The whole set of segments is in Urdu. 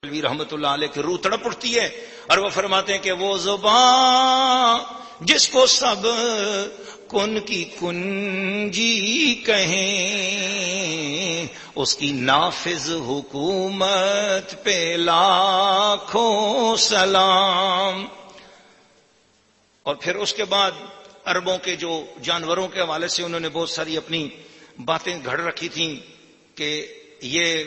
رحمت اللہ علیہ کی روح تڑپ اٹھتی ہے اور وہ فرماتے ہیں کہ وہ زبان جس کو سب کن کی کنجی کہیں، اس کی نافذ حکومت پہ لاکھوں سلام۔ اور پھر اس کے بعد عربوں کے جو جانوروں کے حوالے سے انہوں نے بہت ساری اپنی باتیں گھڑ رکھی تھیں کہ یہ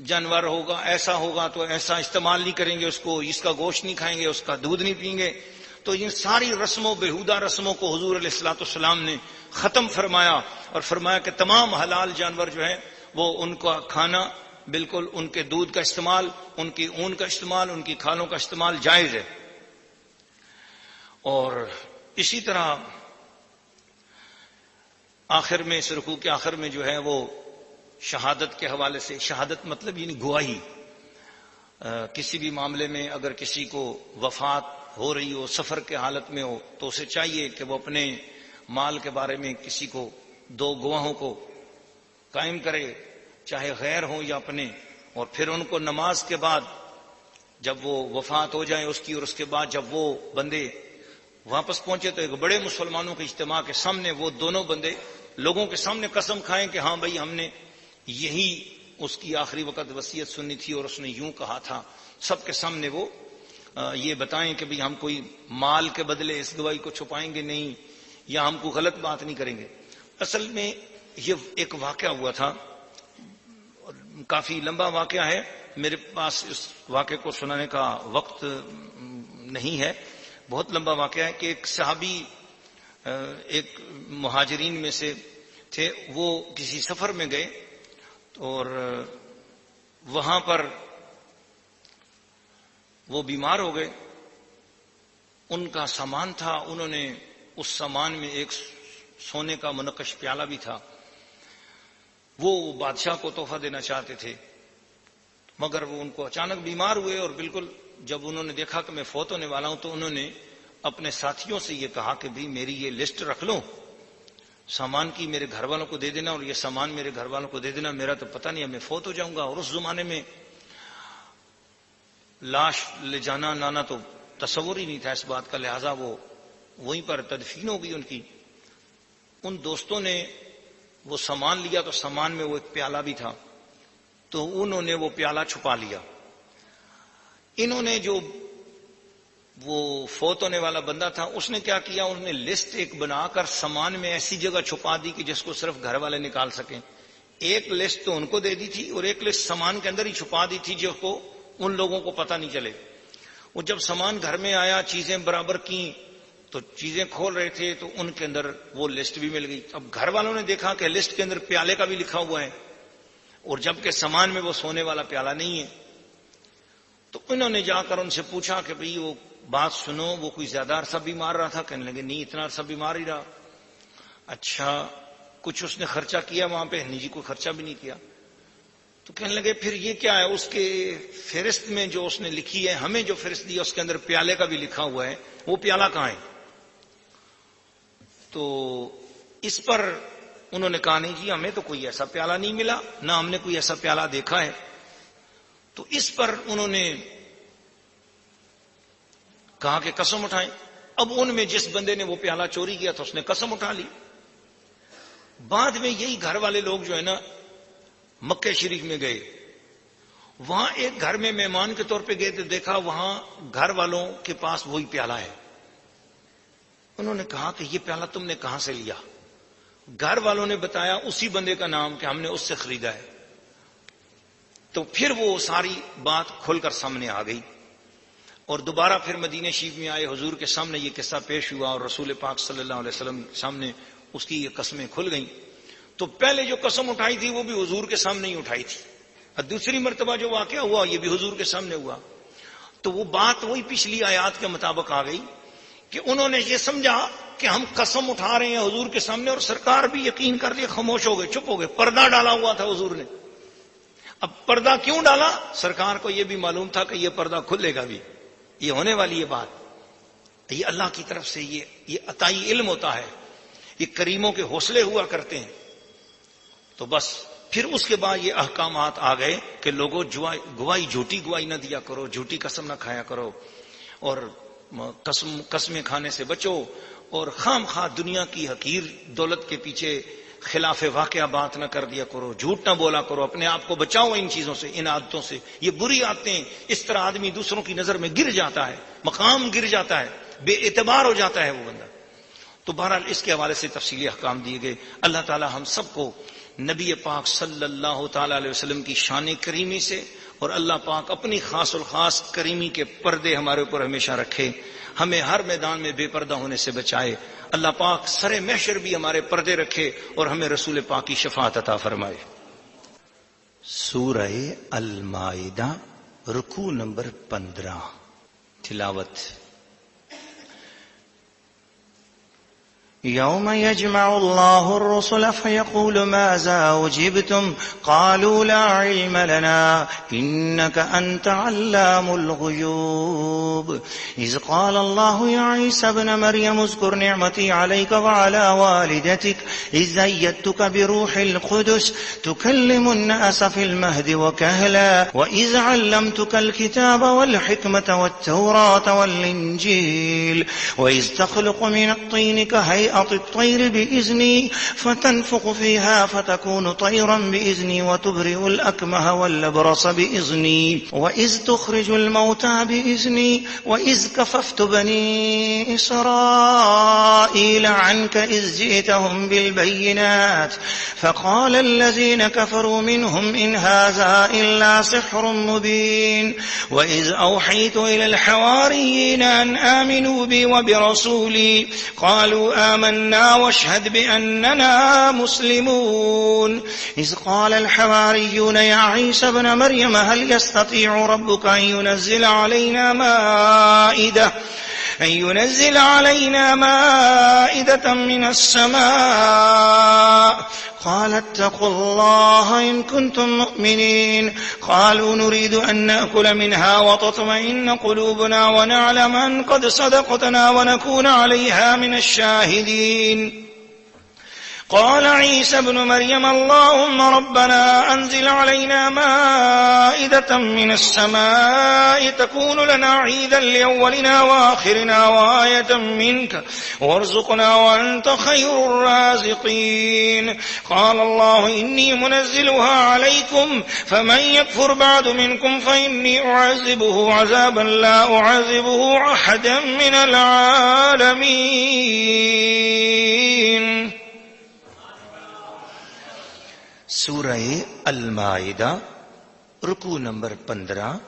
جانور ہوگا، ایسا ہوگا تو ایسا استعمال نہیں کریں گے اس کو، اس کا گوشت نہیں کھائیں گے، اس کا دودھ نہیں پئیں گے۔ تو ان ساری رسموں، بےہودہ رسموں کو حضور علیہ الصلوۃ والسلام نے ختم فرمایا اور فرمایا کہ تمام حلال جانور جو ہیں وہ ان کا کھانا، بالکل ان کے دودھ کا استعمال، ان کی اون کا استعمال، ان کی کھالوں کا استعمال جائز ہے۔ اور اسی طرح آخر میں، اس رکوع کے آخر میں جو ہے وہ شہادت کے حوالے سے، شہادت مطلب یعنی گواہی، کسی بھی معاملے میں اگر کسی کو وفات ہو رہی ہو، سفر کے حالت میں ہو، تو اسے چاہیے کہ وہ اپنے مال کے بارے میں کسی کو، دو گواہوں کو قائم کرے، چاہے غیر ہوں یا اپنے، اور پھر ان کو نماز کے بعد جب وہ وفات ہو جائیں اس کی، اور اس کے بعد جب وہ بندے واپس پہنچے تو ایک بڑے مسلمانوں کے اجتماع کے سامنے وہ دونوں بندے لوگوں کے سامنے قسم کھائیں کہ ہاں بھائی ہم نے یہی اس کی آخری وقت وصیت سنی تھی اور اس نے یوں کہا تھا۔ سب کے سامنے وہ یہ بتائیں کہ بھئی ہم کوئی مال کے بدلے اس گواہی کو چھپائیں گے نہیں، یا ہم کو غلط بات نہیں کریں گے۔ اصل میں یہ ایک واقعہ ہوا تھا، کافی لمبا واقعہ ہے، میرے پاس اس واقعے کو سنانے کا وقت نہیں ہے، بہت لمبا واقعہ ہے کہ ایک صحابی ایک مہاجرین میں سے تھے، وہ کسی سفر میں گئے اور وہاں پر وہ بیمار ہو گئے، ان کا سامان تھا، انہوں نے اس سامان میں ایک سونے کا منقش پیالہ بھی تھا، وہ بادشاہ کو تحفہ دینا چاہتے تھے، مگر وہ ان کو اچانک بیمار ہوئے، اور بالکل جب انہوں نے دیکھا کہ میں فوت ہونے والا ہوں تو انہوں نے اپنے ساتھیوں سے یہ کہا کہ بھی میری یہ لسٹ رکھ لو سامان کی، میرے گھر والوں کو دے دینا، اور یہ سامان میرے گھر والوں کو دے دینا، میرا تو پتہ نہیں ہے میں فوت ہو جاؤں گا۔ اور اس زمانے میں لاش لے جانا لانا تو تصور ہی نہیں تھا اس بات کا، لہٰذا وہ وہیں پر تدفین ہو گئی ان کی۔ ان دوستوں نے وہ سامان لیا تو سامان میں وہ ایک پیالہ بھی تھا، تو انہوں نے وہ پیالہ چھپا لیا۔ انہوں نے جو وہ فوت ہونے والا بندہ تھا اس نے کیا کیا، انہوں نے لسٹ ایک بنا کر سامان میں ایسی جگہ چھپا دی کہ جس کو صرف گھر والے نکال سکیں۔ ایک لسٹ تو ان کو دے دی تھی اور ایک لسٹ سامان کے اندر ہی چھپا دی تھی جو کو ان لوگوں کو پتہ نہیں چلے۔ وہ جب سامان گھر میں آیا، چیزیں برابر کی تو چیزیں کھول رہے تھے تو ان کے اندر وہ لسٹ بھی مل گئی۔ اب گھر والوں نے دیکھا کہ لسٹ کے اندر پیالے کا بھی لکھا ہوا ہے، اور جبکہ سامان میں وہ سونے والا پیالہ نہیں ہے، تو انہوں نے جا کر ان سے پوچھا کہ بھئی وہ بات سنو، وہ کوئی زیادہ عرصہ بیمار رہا تھا؟ کہنے لگے نہیں، اتنا عرصہ بیمار ہی رہا۔ اچھا کچھ اس نے خرچہ کیا وہاں پہ؟ نہیں جی، کوئی خرچہ بھی نہیں کیا۔ تو کہنے لگے پھر یہ کیا ہے؟ اس کے فہرست میں جو اس نے لکھی ہے، ہمیں جو فہرست دی اس کے اندر پیالے کا بھی لکھا ہوا ہے، وہ پیالہ کہاں ہے؟ تو اس پر انہوں نے کہا نہیں جی ہمیں تو کوئی ایسا پیالہ نہیں ملا، نہ ہم نے کوئی ایسا پیالہ دیکھا ہے۔ تو اس پر انہوں نے کہا کہ قسم اٹھائیں۔ اب ان میں جس بندے نے وہ پیالہ چوری کیا تھا اس نے قسم اٹھا لی۔ بعد میں یہی گھر والے لوگ جو ہے نا مکہ شریف میں گئے، وہاں ایک گھر میں مہمان کے طور پہ گئے تو دیکھا وہاں گھر والوں کے پاس وہی پیالہ ہے۔ انہوں نے کہا کہ یہ پیالہ تم نے کہاں سے لیا؟ گھر والوں نے بتایا اسی بندے کا نام کہ ہم نے اس سے خریدا ہے۔ تو پھر وہ ساری بات کھل کر سامنے آ گئی، اور دوبارہ پھر مدینہ شریف میں آئے، حضور کے سامنے یہ قصہ پیش ہوا، اور رسول پاک صلی اللہ علیہ وسلم سامنے اس کی یہ قسمیں کھل گئیں۔ تو پہلے جو قسم اٹھائی تھی وہ بھی حضور کے سامنے ہی اٹھائی تھی، اور دوسری مرتبہ جو واقعہ ہوا یہ بھی حضور کے سامنے ہوا۔ تو وہ بات وہی پچھلی آیات کے مطابق آ گئی کہ انہوں نے یہ سمجھا کہ ہم قسم اٹھا رہے ہیں حضور کے سامنے، اور سرکار بھی یقین کر لیے، خاموش ہو گئے، چپ ہو گئے۔ پردہ ڈالا ہوا تھا حضور نے۔ اب پردہ کیوں ڈالا؟ سرکار کو یہ بھی معلوم تھا کہ یہ پردہ کھلے گا بھی، یہ ہونے والی ہے بات۔ یہ اللہ کی طرف سے یہ عطائی علم ہوتا ہے، یہ کریموں کے حوصلے ہوا کرتے ہیں۔ تو بس پھر اس کے بعد یہ احکامات آ گئے کہ لوگوں گواہی جھوٹی گواہی نہ دیا کرو، جھوٹی قسم نہ کھایا کرو، اور قسمیں کھانے سے بچو، اور خام خواہ دنیا کی حقیر دولت کے پیچھے خلاف واقعہ بات نہ کر دیا کرو، جھوٹ نہ بولا کرو، اپنے آپ کو بچاؤ ان چیزوں سے، ان عادتوں سے، یہ بری عادتیں، اس طرح آدمی دوسروں کی نظر میں گر جاتا ہے، مقام گر جاتا ہے، بے اعتبار ہو جاتا ہے وہ بندہ۔ تو بہرحال اس کے حوالے سے تفصیلی احکام دیے گئے۔ اللہ تعالی ہم سب کو نبی پاک صلی اللہ تعالی علیہ وسلم کی شان کریمی سے، اور اللہ پاک اپنی خاص الخاص کریمی کے پردے ہمارے اوپر ہمیشہ رکھے، ہمیں ہر میدان میں بے پردہ ہونے سے بچائے۔ اللہ پاک سر محشر بھی ہمارے پردے رکھے اور ہمیں رسول پاک کی شفاعت عطا فرمائے۔ سورہ المائدہ، رکوع نمبر 15، تلاوت۔ يوم يجمع الله الرسل فيقول ماذا أجبتم قالوا لا علم لنا إنك أنت علام الغيوب إذ قال الله يا عيسى ابن مريم اذكر نعمتي عليك وعلى والدتك إذ أيدتك بروح القدس تكلم الناس في المهد وكهلا وإذ علمتك الكتاب والحكمة والتوراة والإنجيل وإذ تخلق من الطين كهيئة الطير بإذني فتنفخ فيها فتكون طيرا بإذني وتبرئ الأكمه والأبرص بإذني وإذ تخرج الموتى بإذني وإذ كففت بني إسرائيل عنك إذ جئتهم بالبينات فقال الذين كفروا منهم إن هذا إلا سحر مبين وإذ أوحيت إلى الحواريين أن آمنوا بي وبرسولي قالوا آمنا واشهد بأننا مسلمون إذ قال الحواريون يا عيسى ابن مريم هل يستطيع ربك أن ينزل علينا مائدة من السماء قال اتقوا الله إن كنتم مؤمنين قالوا نريد أن نأكل منها وتطمئن قلوبنا ونعلم أن قد صدقتنا ونكون عليها من الشاهدين قال عيسى ابن مريم اللهم ربنا أنزل علينا مائدة من السماء تكون لنا عيدا لأولنا وآخرنا وآية منك وارزقنا وأنت خير الرازقين قال الله إني منزلها عليكم فمن يكفر بعد منكم فإني أعذبه عذابا لا أعذبه أحدا من العالمين۔ سورہ المائدہ، رکوع نمبر 15،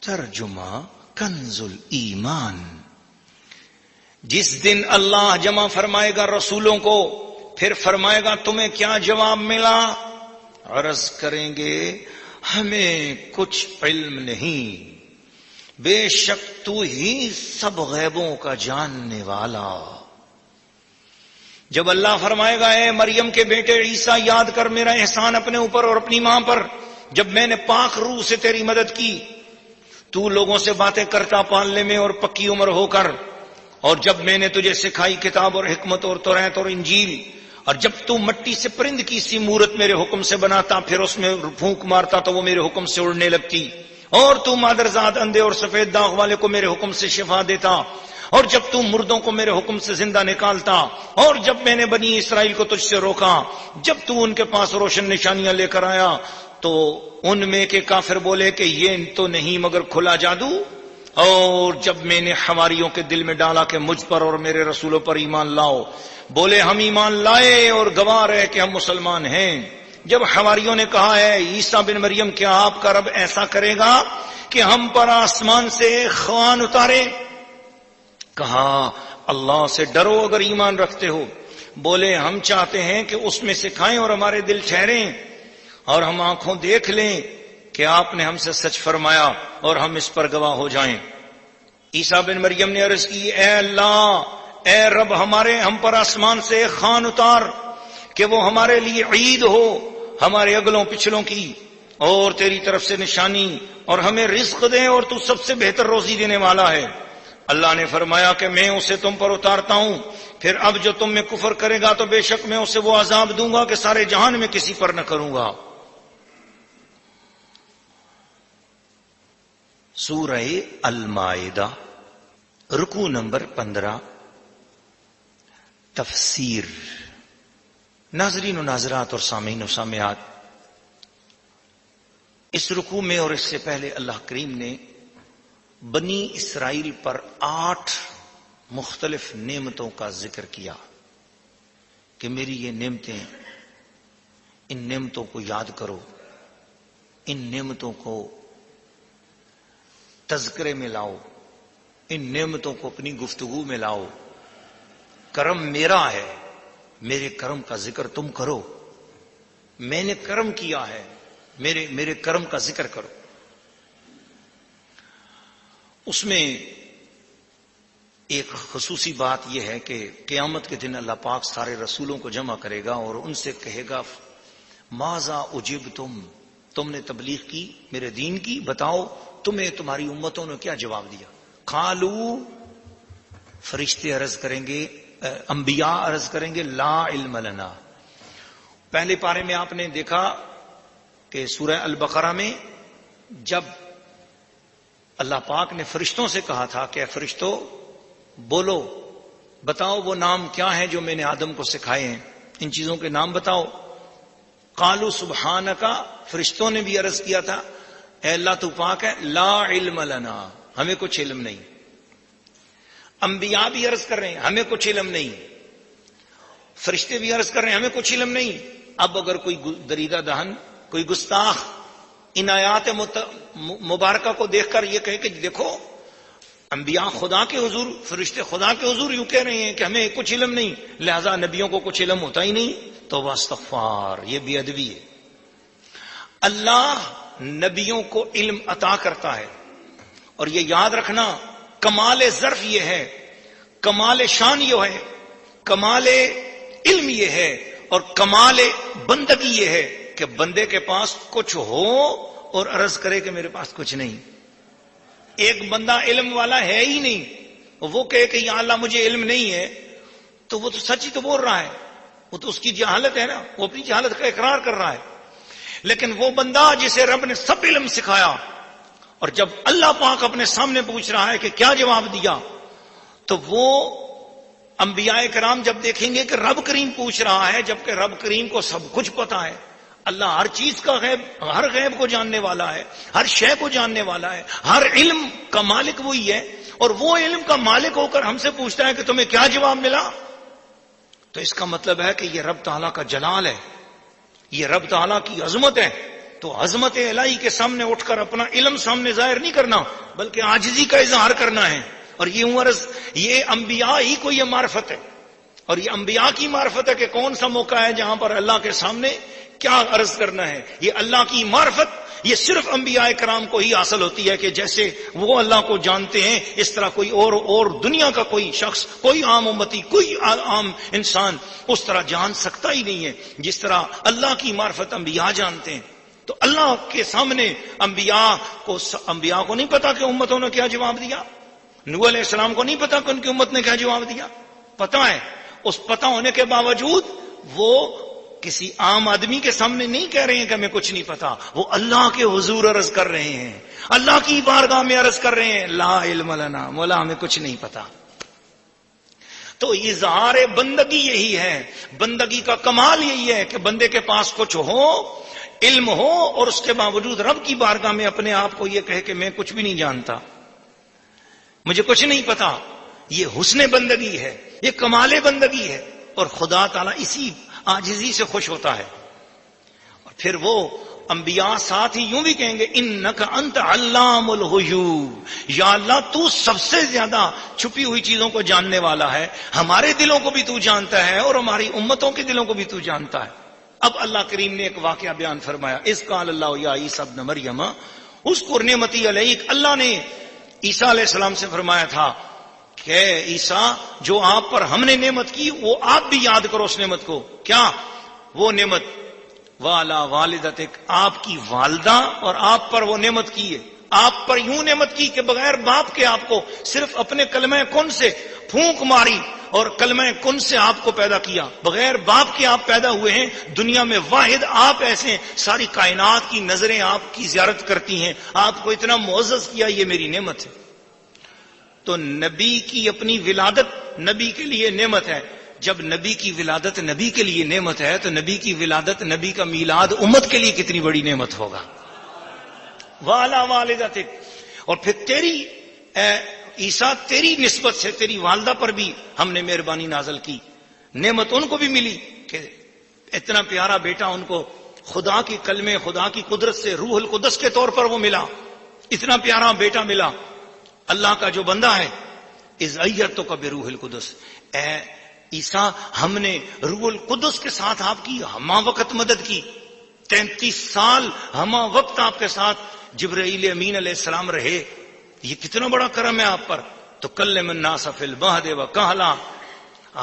ترجمہ کنز الایمان۔ جس دن اللہ جمع فرمائے گا رسولوں کو، پھر فرمائے گا تمہیں کیا جواب ملا؟ عرض کریں گے ہمیں کچھ علم نہیں، بے شک تو ہی سب غیبوں کا جاننے والا۔ جب اللہ فرمائے گا اے مریم کے بیٹے عیسیٰ یاد کر میرا احسان اپنے اوپر اور اپنی ماں پر، جب میں نے پاک روح سے تیری مدد کی، تو لوگوں سے باتیں کرتا پالنے میں اور پکی عمر ہو کر، اور جب میں نے تجھے سکھائی کتاب اور حکمت اور توریت اور انجیل، اور جب تو مٹی سے پرند کی سی مورت میرے حکم سے بناتا، پھر اس میں پھونک مارتا تو وہ میرے حکم سے اڑنے لگتی، اور تو مادرزاد اندھے اور سفید داغ والے کو میرے حکم سے شفا دیتا، اور جب تو مردوں کو میرے حکم سے زندہ نکالتا، اور جب میں نے بنی اسرائیل کو تجھ سے روکا، جب تو ان کے پاس روشن نشانیاں لے کر آیا تو ان میں کے کافر بولے کہ یہ تو نہیں مگر کھلا جادو، اور جب میں نے حواریوں کے دل میں ڈالا کہ مجھ پر اور میرے رسولوں پر ایمان لاؤ، بولے ہم ایمان لائے اور گواہ رہے کہ ہم مسلمان ہیں۔ جب حواریوں نے کہا ہے عیسیٰ بن مریم کیا آپ کا رب ایسا کرے گا کہ ہم پر آسمان سے خوان اتارے؟ کہا اللہ سے ڈرو اگر ایمان رکھتے ہو۔ بولے ہم چاہتے ہیں کہ اس میں سے کھائیں اور ہمارے دل ٹھہریں اور ہم آنکھوں دیکھ لیں کہ آپ نے ہم سے سچ فرمایا اور ہم اس پر گواہ ہو جائیں۔ عیسیٰ بن مریم نے عرض کی اے اللہ، اے رب ہمارے ہم پر آسمان سے خوان اتار کہ وہ ہمارے لیے عید ہو، ہمارے اگلوں پچھلوں کی، اور تیری طرف سے نشانی، اور ہمیں رزق دے اور تو سب سے بہتر روزی دینے والا ہے۔ اللہ نے فرمایا کہ میں اسے تم پر اتارتا ہوں، پھر اب جو تم میں کفر کرے گا تو بے شک میں اسے وہ عذاب دوں گا کہ سارے جہان میں کسی پر نہ کروں گا۔ سورہ المائدہ رکوع نمبر 15 تفسیر۔ ناظرین و ناظرات اور سامعین و سامعات، اس رکوع میں اور اس سے پہلے اللہ کریم نے بنی اسرائیل پر 8 مختلف نعمتوں کا ذکر کیا کہ میری یہ نعمتیں، ان نعمتوں کو یاد کرو، ان نعمتوں کو تذکرے میں لاؤ، ان نعمتوں کو اپنی گفتگو میں لاؤ۔ کرم میرا ہے، میرے کرم کا ذکر تم کرو، میں نے کرم کیا ہے، میرے کرم کا ذکر کرو۔ اس میں ایک خصوصی بات یہ ہے کہ قیامت کے دن اللہ پاک سارے رسولوں کو جمع کرے گا اور ان سے کہے گا ماذا اجبتم، تم نے تبلیغ کی میرے دین کی، بتاؤ تمہیں تمہاری امتوں نے کیا جواب دیا۔ قالوا، فرشتے عرض کریں گے، انبیاء عرض کریں گے لا علم لنا۔ پہلے پارے میں آپ نے دیکھا کہ سورہ البقرہ میں جب اللہ پاک نے فرشتوں سے کہا تھا کہ اے فرشتوں بولو، بتاؤ وہ نام کیا ہیں جو میں نے آدم کو سکھائے ہیں، ان چیزوں کے نام بتاؤ۔ قالوا سبحانک، فرشتوں نے بھی عرض کیا تھا اے اللہ تو پاک ہے، لا علم لنا، ہمیں کچھ علم نہیں۔ انبیاء بھی عرض کر رہے ہیں ہمیں کچھ علم نہیں، فرشتے بھی عرض کر رہے ہیں ہمیں کچھ علم نہیں۔ اب اگر کوئی دریدہ دہن، کوئی گستاخ ان آیات مبارکہ کو دیکھ کر یہ کہے کہ دیکھو انبیاء خدا کے حضور، فرشتے خدا کے حضور یوں کہہ رہے ہیں کہ ہمیں کچھ علم نہیں، لہذا نبیوں کو کچھ علم ہوتا ہی نہیں، تو واستغفار، یہ بے ادبی ہے۔ اللہ نبیوں کو علم عطا کرتا ہے، اور یہ یاد رکھنا کمال ظرف یہ ہے، کمال شان یہ ہے، کمال علم یہ ہے، اور کمال بندگی یہ ہے کہ بندے کے پاس کچھ ہو اور عرض کرے کہ میرے پاس کچھ نہیں۔ ایک بندہ علم والا ہے ہی نہیں، وہ کہے کہ یا اللہ مجھے علم نہیں ہے، تو وہ تو سچ ہی تو بول رہا ہے، وہ تو اس کی جہالت ہے نا، وہ اپنی جہالت کا اقرار کر رہا ہے۔ لیکن وہ بندہ جسے رب نے سب علم سکھایا، اور جب اللہ پاک اپنے سامنے پوچھ رہا ہے کہ کیا جواب دیا، تو وہ انبیاء کرام جب دیکھیں گے کہ رب کریم پوچھ رہا ہے، جبکہ رب کریم کو سب کچھ پتا ہے، اللہ ہر چیز کا غیب، ہر غیب کو جاننے والا ہے، ہر شے کو جاننے والا ہے، ہر علم کا مالک وہی ہے، اور وہ علم کا مالک ہو کر ہم سے پوچھتا ہے کہ تمہیں کیا جواب ملا، تو اس کا مطلب ہے کہ یہ رب تعالیٰ کا جلال ہے، یہ رب تعالیٰ کی عظمت ہے۔ تو عظمت الہی کے سامنے اٹھ کر اپنا علم سامنے ظاہر نہیں کرنا، بلکہ عاجزی کا اظہار کرنا ہے۔ اور یہ انبیاء ہی کو یہ معرفت ہے، اور یہ انبیاء کی معرفت ہے کہ کون سا موقع ہے جہاں پر اللہ کے سامنے کیا عرض کرنا ہے۔ یہ اللہ کی معرفت یہ صرف انبیاء کرام کو ہی حاصل ہوتی ہے کہ جیسے وہ اللہ کو جانتے ہیں، اس طرح کوئی اور دنیا کا کوئی شخص، کوئی عام امتی، کوئی عام انسان اس طرح جان سکتا ہی نہیں ہے جس طرح اللہ کی معرفت انبیاء جانتے ہیں۔ تو اللہ کے سامنے انبیاء کو نہیں پتا کہ امتوں نے کیا جواب دیا، نوح علیہ السلام کو نہیں پتا کہ ان کی امت نے کیا جواب دیا، پتا ہے۔ اس پتا ہونے کے باوجود وہ کسی عام آدمی کے سامنے نہیں کہہ رہے ہیں کہ ہمیں کچھ نہیں پتا، وہ اللہ کے حضور عرض کر رہے ہیں، اللہ کی بارگاہ میں عرض کر رہے ہیں لا علم لنا، مولا ہمیں کچھ نہیں پتا۔ تو اظہار بندگی یہی ہے، بندگی کا کمال یہی ہے کہ بندے کے پاس کچھ ہو، علم ہو، اور اس کے باوجود رب کی بارگاہ میں اپنے آپ کو یہ کہے کہ میں کچھ بھی نہیں جانتا، مجھے کچھ نہیں پتا۔ یہ حسن بندگی ہے، یہ کمال بندگی ہے، اور خدا تعالیٰ اسی عاجزی سے خوش ہوتا ہے۔ اور پھر وہ انبیاء ساتھ ہی یوں بھی کہیں گے انک انت علام الغیوب، یا اللہ تو سب سے زیادہ چھپی ہوئی چیزوں کو جاننے والا ہے، ہمارے دلوں کو بھی تو جانتا ہے اور ہماری امتوں کے دلوں کو بھی تو جانتا ہے۔ اب اللہ کریم نے ایک واقعہ بیان فرمایا، اذ قال اللہ یا عیسیٰ ابن مریم اذکر نعمتی علیک، اللہ نے عیسیٰ علیہ السلام سے فرمایا تھا کہ عیسیٰ جو آپ پر ہم نے نعمت کی وہ آپ بھی یاد کرو اس نعمت کو۔ کیا وہ نعمت؟ والا والدتک، آپ کی والدہ اور آپ پر وہ نعمت کی ہے، آپ پر یوں نعمت کی کہ بغیر باپ کے آپ کو صرف اپنے کلمہ کن سے پھونک ماری اور کلمہ کن سے آپ کو پیدا کیا، بغیر باپ کے آپ پیدا ہوئے ہیں، دنیا میں واحد آپ ایسے ہیں، ساری کائنات کی نظریں آپ کی زیارت کرتی ہیں، آپ کو اتنا معزز کیا، یہ میری نعمت ہے۔ تو نبی کی اپنی ولادت نبی کے لیے نعمت ہے، جب نبی کی ولادت نبی کے لیے نعمت ہے تو نبی کی ولادت، نبی کا میلاد امت کے لیے کتنی بڑی نعمت ہوگا۔ والا والدتک، اور پھر تیری عیسیٰ تیری نسبت سے تیری والدہ پر بھی ہم نے مہربانی نازل کی، نعمت ان کو بھی ملی کہ اتنا پیارا بیٹا ان کو خدا کی کلمے، خدا کی قدرت سے روح القدس کے طور پر وہ ملا، اتنا پیارا بیٹا ملا، اللہ کا جو بندہ ہے۔ اذ ایدتک بروح القدس، اے عیسیٰ ہم نے روح القدس کے ساتھ آپ کی ہمہ وقت مدد کی، 33 سال ہمہ وقت آپ کے ساتھ جبرائیل امین علیہ السلام رہے، یہ کتنا بڑا کرم ہے آپ پر۔ تو کلم الناس فی المہد وکہلا،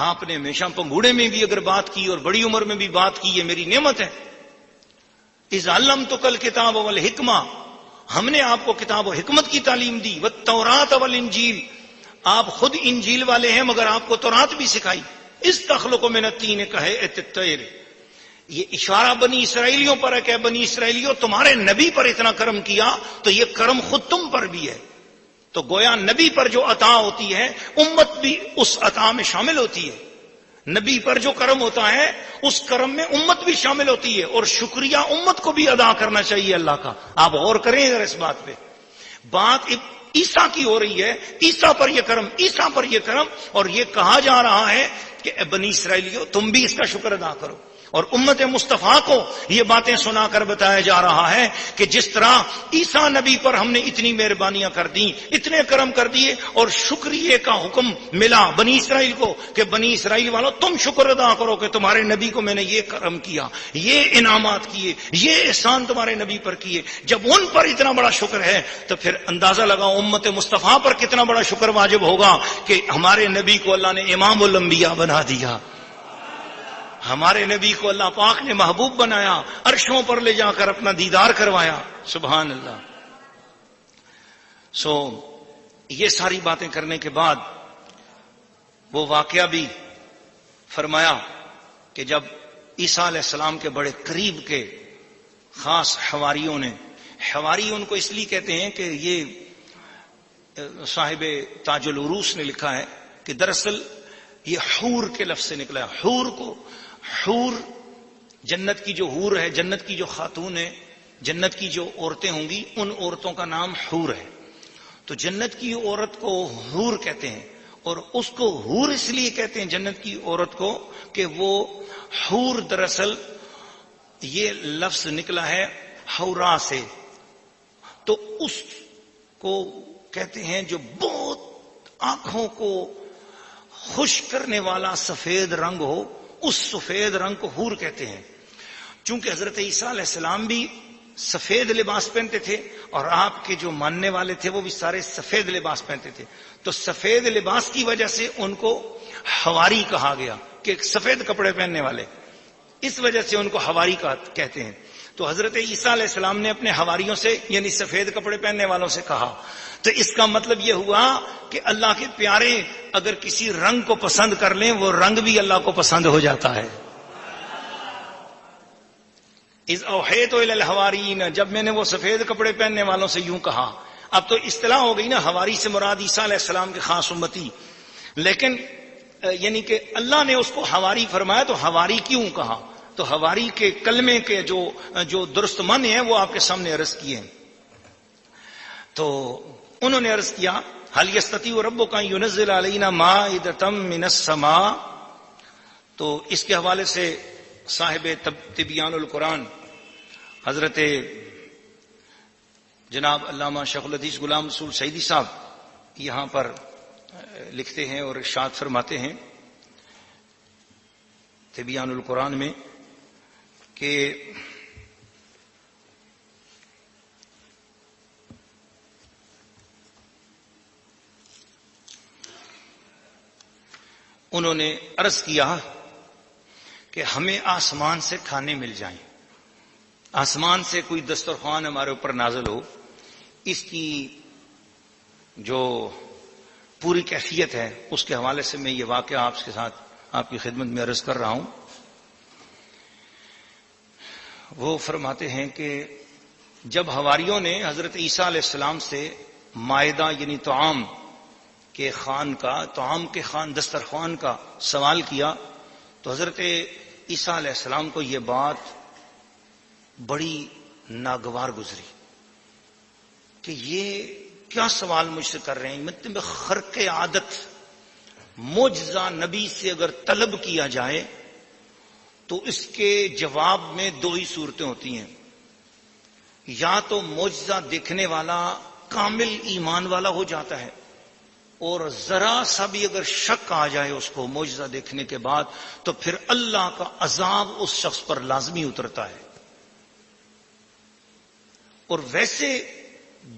آپ نے ہمیشہ پنگوڑے میں بھی اگر بات کی اور بڑی عمر میں بھی بات کی، یہ میری نعمت ہے۔ اذ علمتک الکتاب والحکمہ، ہم نے آپ کو کتاب و حکمت کی تعلیم دی، والتوراۃ والانجیل، آپ خود انجیل والے ہیں مگر آپ کو تورات بھی سکھائی۔ استخلق من الطین کہیئۃ الطیر، یہ اشارہ بنی اسرائیلیوں پر ہے کہ بنی اسرائیلیوں تمہارے نبی پر اتنا کرم کیا تو یہ کرم خود تم پر بھی ہے۔ تو گویا نبی پر جو عطا ہوتی ہے امت بھی اس عطا میں شامل ہوتی ہے، نبی پر جو کرم ہوتا ہے اس کرم میں امت بھی شامل ہوتی ہے، اور شکریہ امت کو بھی ادا کرنا چاہیے اللہ کا۔ آپ غور کریں اگر اس بات پہ، بات عیسیٰ کی ہو رہی ہے، عیسیٰ پر یہ کرم، عیسیٰ پر یہ کرم، اور یہ کہا جا رہا ہے کہ اے بنی اسرائیلیوں تم بھی اس کا شکر ادا کرو، اور امت مصطفیٰ کو یہ باتیں سنا کر بتایا جا رہا ہے کہ جس طرح عیسیٰ نبی پر ہم نے اتنی مہربانیاں کر دیں، اتنے کرم کر دیے، اور شکریہ کا حکم ملا بنی اسرائیل کو کہ بنی اسرائیل والوں تم شکر ادا کرو کہ تمہارے نبی کو میں نے یہ کرم کیا، یہ انعامات کیے، یہ احسان تمہارے نبی پر کیے۔ جب ان پر اتنا بڑا شکر ہے تو پھر اندازہ لگاؤ امت مصطفیٰ پر کتنا بڑا شکر واجب ہوگا کہ ہمارے نبی کو اللہ نے امام الانبیاء بنا دیا، ہمارے نبی کو اللہ پاک نے محبوب بنایا، عرشوں پر لے جا کر اپنا دیدار کروایا، سبحان اللہ۔ یہ ساری باتیں کرنے کے بعد وہ واقعہ بھی فرمایا کہ جب عیسیٰ علیہ السلام کے بڑے قریب کے خاص حواریوں نے، حواری ان کو اس لیے کہتے ہیں کہ یہ صاحب تاج العروس نے لکھا ہے کہ دراصل یہ حور کے لفظ سے نکلا ہے، حور جنت کی جو حور ہے، جنت کی جو خاتون ہے، جنت کی جو عورتیں ہوں گی ان عورتوں کا نام حور ہے۔ تو جنت کی عورت کو حور کہتے ہیں، اور اس کو حور اس لیے کہتے ہیں جنت کی عورت کو کہ وہ حور دراصل یہ لفظ نکلا ہے حورا سے، تو اس کو کہتے ہیں جو بہت آنکھوں کو خوش کرنے والا سفید رنگ ہو، اس سفید رنگ کو حور کہتے ہیں۔ چونکہ حضرت عیسیٰ علیہ السلام بھی سفید لباس پہنتے تھے اور آپ کے جو ماننے والے تھے وہ بھی سارے سفید لباس پہنتے تھے، تو سفید لباس کی وجہ سے ان کو حواری کہا گیا کہ سفید کپڑے پہننے والے، اس وجہ سے ان کو حواری کہتے ہیں۔ تو حضرت عیسیٰ علیہ السلام نے اپنے حواریوں سے یعنی سفید کپڑے پہننے والوں سے کہا، تو اس کا مطلب یہ ہوا کہ اللہ کے پیارے اگر کسی رنگ کو پسند کر لیں وہ رنگ بھی اللہ کو پسند ہو جاتا ہے۔ اذ اوحیت الی الحواریین، جب میں نے وہ سفید کپڑے پہننے والوں سے یوں کہا، اب تو اصطلاح ہو گئی نا، حواری سے مراد عیسیٰ علیہ السلام کے خاص امتی، لیکن یعنی کہ اللہ نے اس کو حواری فرمایا، تو حواری کیوں کہا؟ تو حواری کے کلمے کے جو درست معنی ہیں وہ آپ کے سامنے عرض کیے ہیں۔ تو انہوں نے عرض کیا هل يستطيع ربك ان ينزل علينا مائدة من السماء، تو اس کے حوالے سے صاحب تبیان القرآن حضرت جناب علامہ شیخ الحدیث غلام رسول سعیدی صاحب یہاں پر لکھتے ہیں اور ارشاد فرماتے ہیں تبیان القرآن میں کہ انہوں نے عرض کیا کہ ہمیں آسمان سے کھانے مل جائیں، آسمان سے کوئی دسترخوان ہمارے اوپر نازل ہو، اس کی جو پوری کیفیت ہے اس کے حوالے سے میں یہ واقعہ آپ کے ساتھ آپ کی خدمت میں عرض کر رہا ہوں. وہ فرماتے ہیں کہ جب حواریوں نے حضرت عیسیٰ علیہ السلام سے مائدہ یعنی طعام کے خان دسترخوان کا سوال کیا تو حضرت عیسیٰ علیہ السلام کو یہ بات بڑی ناگوار گزری کہ یہ کیا سوال مجھ سے کر رہے ہیں. مطلب خرق عادت معجزہ نبی سے اگر طلب کیا جائے تو اس کے جواب میں دو ہی صورتیں ہوتی ہیں. یا تو معجزہ دیکھنے والا کامل ایمان والا ہو جاتا ہے اور ذرا سا بھی اگر شک آ جائے اس کو معجزہ دیکھنے کے بعد تو پھر اللہ کا عذاب اس شخص پر لازمی اترتا ہے. اور ویسے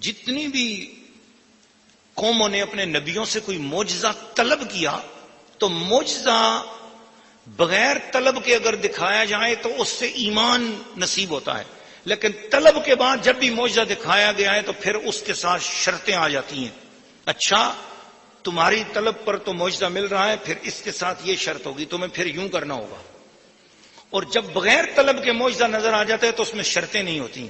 جتنی بھی قوموں نے اپنے نبیوں سے کوئی معجزہ طلب کیا تو معجزہ بغیر طلب کے اگر دکھایا جائے تو اس سے ایمان نصیب ہوتا ہے، لیکن طلب کے بعد جب بھی معجزہ دکھایا گیا ہے تو پھر اس کے ساتھ شرطیں آ جاتی ہیں. اچھا تمہاری طلب پر تو معجزہ مل رہا ہے، پھر اس کے ساتھ یہ شرط ہوگی، تمہیں پھر یوں کرنا ہوگا. اور جب بغیر طلب کے معجزہ نظر آ جاتا ہے تو اس میں شرطیں نہیں ہوتی.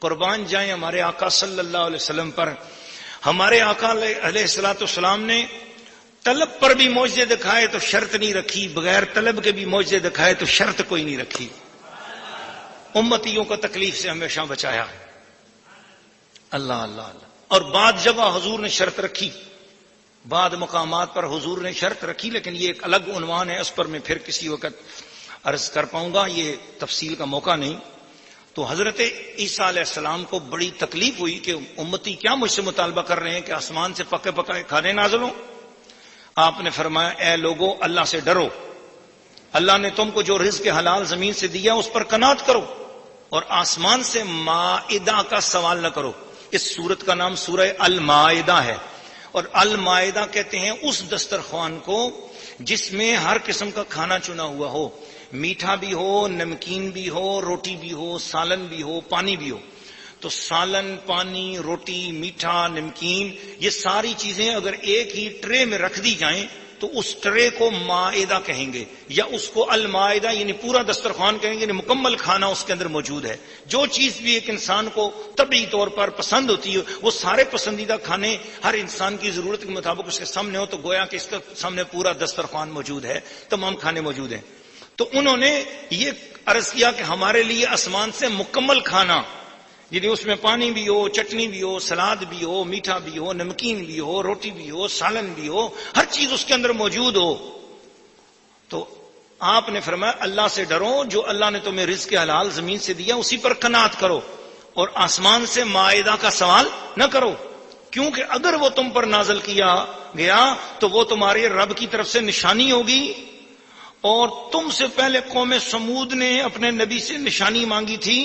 قربان جائیں ہمارے آقا صلی اللہ علیہ وسلم پر. ہمارے آقا علیہ الصلوۃ والسلام نے طلب پر بھی معجزے دکھائے تو شرط نہیں رکھی، بغیر طلب کے بھی معجزے دکھائے تو شرط کوئی نہیں رکھی. امتیوں کو تکلیف سے ہمیشہ بچایا. اللہ اللہ اللہ. اور بعد جگہ حضور نے شرط رکھی، بعد مقامات پر حضور نے شرط رکھی، لیکن یہ ایک الگ عنوان ہے، اس پر میں پھر کسی وقت عرض کر پاؤں گا، یہ تفصیل کا موقع نہیں. تو حضرت عیسیٰ علیہ السلام کو بڑی تکلیف ہوئی کہ امتی کیا مجھ سے مطالبہ کر رہے ہیں کہ آسمان سے پکے پکائے کھانے نازل ہوں. آپ نے فرمایا اے لوگو اللہ سے ڈرو، اللہ نے تم کو جو رزق حلال زمین سے دیا اس پر قناعت کرو اور آسمان سے مائدہ کا سوال نہ کرو. اس سورت کا نام سورہ المائدہ ہے، اور المائدہ کہتے ہیں اس دسترخوان کو جس میں ہر قسم کا کھانا چنا ہوا ہو، میٹھا بھی ہو، نمکین بھی ہو، روٹی بھی ہو، سالن بھی ہو، پانی بھی ہو. تو سالن، پانی، روٹی، میٹھا، نمکین، یہ ساری چیزیں اگر ایک ہی ٹرے میں رکھ دی جائیں تو اس ٹرے کو مائدہ کہیں گے، یا اس کو المائدہ یعنی پورا دسترخوان کہیں گے، یعنی مکمل کھانا اس کے اندر موجود ہے. جو چیز بھی ایک انسان کو طبعی طور پر پسند ہوتی ہے وہ سارے پسندیدہ کھانے ہر انسان کی ضرورت کے مطابق اس کے سامنے ہو تو گویا کہ اس کے سامنے پورا دسترخوان موجود ہے، تمام کھانے موجود ہیں. تو انہوں نے یہ عرض کیا کہ ہمارے لیے آسمان سے مکمل کھانا، یعنی اس میں پانی بھی ہو، چٹنی بھی ہو، سلاد بھی ہو، میٹھا بھی ہو، نمکین بھی ہو، روٹی بھی ہو، سالن بھی ہو، ہر چیز اس کے اندر موجود ہو. تو آپ نے فرمایا اللہ سے ڈرو، جو اللہ نے تمہیں رزق حلال زمین سے دیا اسی پر قناعت کرو اور آسمان سے مائدہ کا سوال نہ کرو، کیونکہ اگر وہ تم پر نازل کیا گیا تو وہ تمہارے رب کی طرف سے نشانی ہوگی. اور تم سے پہلے قوم سمود نے اپنے نبی سے نشانی مانگی تھی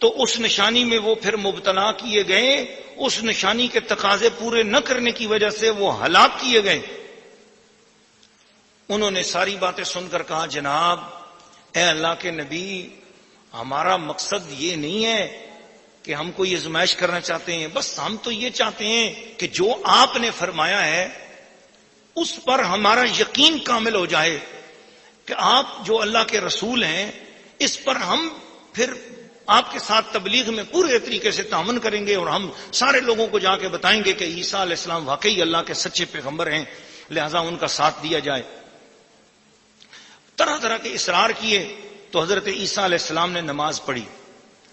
تو اس نشانی میں وہ پھر مبتلا کیے گئے، اس نشانی کے تقاضے پورے نہ کرنے کی وجہ سے وہ ہلاک کیے گئے. انہوں نے ساری باتیں سن کر کہا جناب اے اللہ کے نبی، ہمارا مقصد یہ نہیں ہے کہ ہم کوئی آزمائش کرنا چاہتے ہیں، بس ہم تو یہ چاہتے ہیں کہ جو آپ نے فرمایا ہے اس پر ہمارا یقین کامل ہو جائے کہ آپ جو اللہ کے رسول ہیں، اس پر ہم پھر آپ کے ساتھ تبلیغ میں پورے طریقے سے تعاون کریں گے اور ہم سارے لوگوں کو جا کے بتائیں گے کہ عیسیٰ علیہ السلام واقعی اللہ کے سچے پیغمبر ہیں، لہذا ان کا ساتھ دیا جائے. طرح طرح کے اصرار کیے تو حضرت عیسیٰ علیہ السلام نے نماز پڑھی.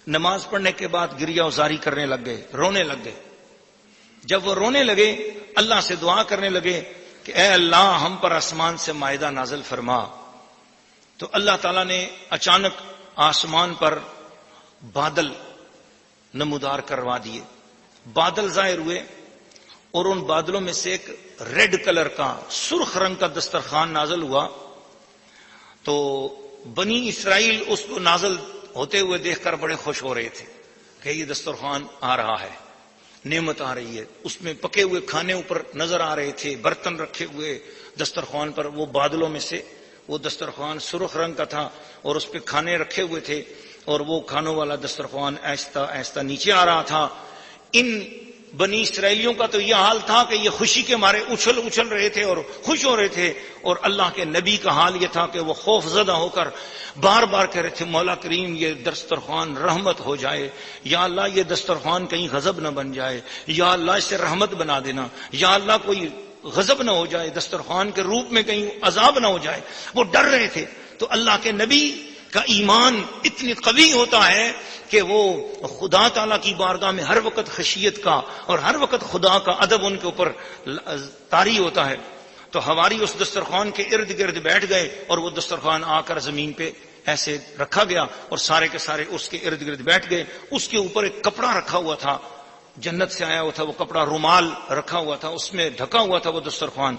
نماز پڑھنے کے بعد گریہ وزاری کرنے لگ گئے، رونے لگ گئے. جب وہ رونے لگے اللہ سے دعا کرنے لگے کہ اے اللہ ہم پر آسمان سے مائدہ نازل فرما. تو اللہ تعالیٰ نے اچانک آسمان پر بادل نمودار کروا دیے. بادل ظاہر ہوئے اور ان بادلوں میں سے ایک ریڈ کلر کا سرخ رنگ کا دسترخوان نازل ہوا. تو بنی اسرائیل اس کو نازل ہوتے ہوئے دیکھ کر بڑے خوش ہو رہے تھے کہ یہ دسترخوان آ رہا ہے، نعمت آ رہی ہے. اس میں پکے ہوئے کھانے اوپر نظر آ رہے تھے، برتن رکھے ہوئے دسترخوان پر. وہ بادلوں میں سے وہ دسترخوان سرخ رنگ کا تھا اور اس پہ کھانے رکھے ہوئے تھے اور وہ کھانوں والا دسترخوان آہستہ آہستہ نیچے آ رہا تھا. ان بنی اسرائیلیوں کا تو یہ حال تھا کہ یہ خوشی کے مارے اچھل رہے تھے اور خوش ہو رہے تھے، اور اللہ کے نبی کا حال یہ تھا کہ وہ خوف زدہ ہو کر بار بار کہہ رہے تھے مولا کریم یہ دسترخوان رحمت ہو جائے، یا اللہ یہ دسترخوان کہیں غضب نہ بن جائے، یا اللہ اسے رحمت بنا دینا، یا اللہ کوئی غضب نہ ہو جائے، دسترخوان کے روپ میں کہیں عذاب نہ ہو جائے. وہ ڈر رہے تھے. تو اللہ کے نبی کا ایمان اتنی قوی ہوتا ہے کہ وہ خدا تعالیٰ کی بارگاہ میں ہر وقت خشیت کا اور ہر وقت خدا کا ادب ان کے اوپر طاری ہوتا ہے. تو حواری اس دسترخوان کے ارد گرد بیٹھ گئے، اور وہ دسترخوان آ کر زمین پہ ایسے رکھا گیا، اور سارے کے سارے اس کے ارد گرد بیٹھ گئے. اس کے اوپر ایک کپڑا رکھا ہوا تھا، جنت سے آیا ہوا تھا وہ کپڑا، رومال رکھا ہوا تھا، اس میں ڈھکا ہوا تھا وہ دسترخوان.